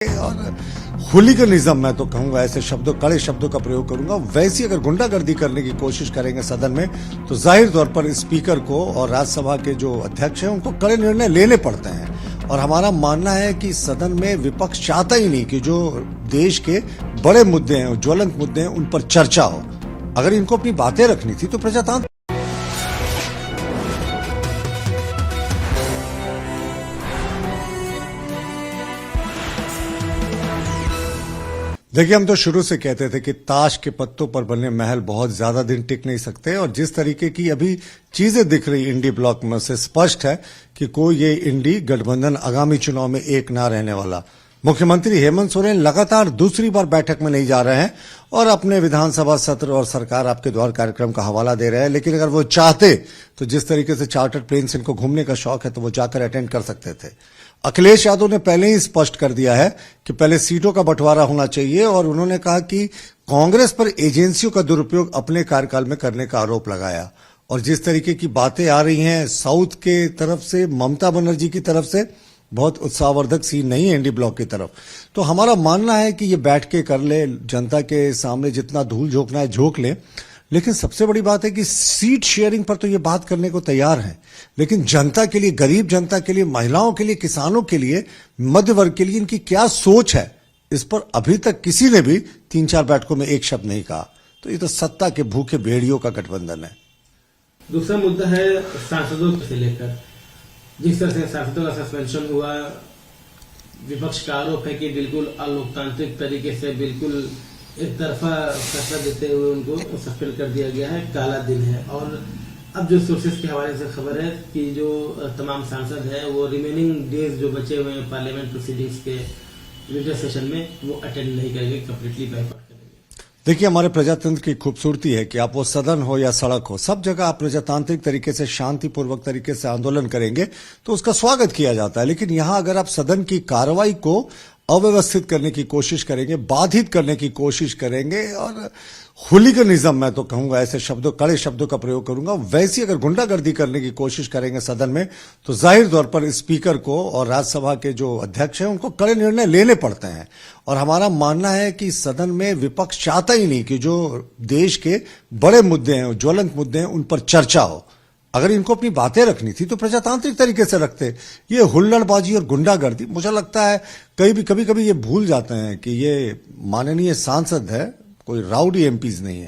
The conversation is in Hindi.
और हुलिगनिज्म मैं तो कहूंगा, ऐसे शब्दों, कड़े शब्दों का प्रयोग करूंगा। वैसी अगर गुंडागर्दी करने की कोशिश करेंगे सदन में तो जाहिर तौर पर स्पीकर को और राज्यसभा के जो अध्यक्ष हैं उनको कड़े निर्णय लेने पड़ते हैं। और हमारा मानना है कि सदन में विपक्ष चाहता ही नहीं कि जो देश के बड़े मुद्दे हैं, ज्वलंत मुद्दे हैं, उन पर चर्चा हो। अगर इनको अपनी बातें रखनी थी तो प्रजातंत्र देखिए, हम तो शुरू से कहते थे कि ताश के पत्तों पर बने महल बहुत ज्यादा दिन टिक नहीं सकते। और जिस तरीके की अभी चीजें दिख रही इंडी ब्लॉक में, से स्पष्ट है कि कोई ये इंडी गठबंधन आगामी चुनाव में एक ना रहने वाला। मुख्यमंत्री हेमंत सोरेन लगातार दूसरी बार बैठक में नहीं जा रहे हैं और अपने विधानसभा सत्र और सरकार आपके द्वार कार्यक्रम का हवाला दे रहे हैं। लेकिन अगर वो चाहते तो जिस तरीके से चार्टर्ड प्लेन से इनको घूमने का शौक है तो वो जाकर अटेंड कर सकते थे। अखिलेश यादव ने पहले ही स्पष्ट कर दिया है कि पहले सीटों का बंटवारा होना चाहिए और उन्होंने कहा कि कांग्रेस पर एजेंसियों का दुरुपयोग अपने कार्यकाल में करने का आरोप लगाया। और जिस तरीके की बातें आ रही हैं साउथ के तरफ से, ममता बनर्जी की तरफ से, बहुत उत्साहवर्धक सीन नहीं है इंडी ब्लॉक की तरफ। तो हमारा मानना है कि ये बैठ के कर ले, जनता के सामने जितना धूल झोंकना है झोंक ले। लेकिन सबसे बड़ी बात है कि सीट शेयरिंग पर तो ये बात करने को तैयार है, लेकिन जनता के लिए, गरीब जनता के लिए, महिलाओं के लिए, किसानों के लिए, मध्य वर्ग के लिए इनकी क्या सोच है, इस पर अभी तक किसी ने भी 3-4 बैठकों में एक शब्द नहीं कहा। तो ये तो सत्ता के भूखे भेड़ियों का गठबंधन है। दूसरा मुद्दा है सांसदों से लेकर, जिस तरह से सांसदों का सस्पेंशन हुआ, विपक्ष का आरोप है कि बिल्कुल अलोकतांत्रिक तरीके से, बिल्कुल एक तरफा फैसला देते हुए उनको सस्पेंड कर दिया गया है। काला दिन है। और अब जो सोर्सेज के हवाले से खबर है कि जो तमाम सांसद हैं वो रिमेनिंग डेज जो बचे हुए हैं पार्लियामेंट प्रोसीडिंग्स के विंटर सेशन में, वो अटेंड नहीं करेंगे, कंप्लीटली बाइकआउट करेंगे। देखिए, हमारे प्रजातंत्र की खूबसूरती है कि आप वो सदन हो या सड़क हो, सब जगह आप प्रजातांत्रिक तरीके से, शांतिपूर्वक तरीके से आंदोलन करेंगे तो उसका स्वागत किया जाता है। लेकिन यहां अगर आप सदन की कार्रवाई को अव्यवस्थित करने की कोशिश करेंगे, बाधित करने की कोशिश करेंगे और हुलिगनिज्म मैं तो कहूंगा, ऐसे शब्दों, कड़े शब्दों का प्रयोग करूंगा, वैसी अगर गुंडागर्दी करने की कोशिश करेंगे सदन में तो जाहिर तौर पर स्पीकर को और राज्यसभा के जो अध्यक्ष हैं उनको कड़े निर्णय लेने पड़ते हैं। और हमारा मानना है कि सदन में विपक्ष चाहता ही नहीं कि जो देश के बड़े मुद्दे हैं, ज्वलंत मुद्दे हैं, उन पर चर्चा हो। अगर इनको अपनी बातें रखनी थी तो प्रजातांत्रिक तरीके से रखते। ये हुल्लड़बाजी और गुंडागर्दी, मुझे लगता है कभी कभी ये भूल जाते हैं कि ये माननीय सांसद है, कोई राउडी एमपीज नहीं है।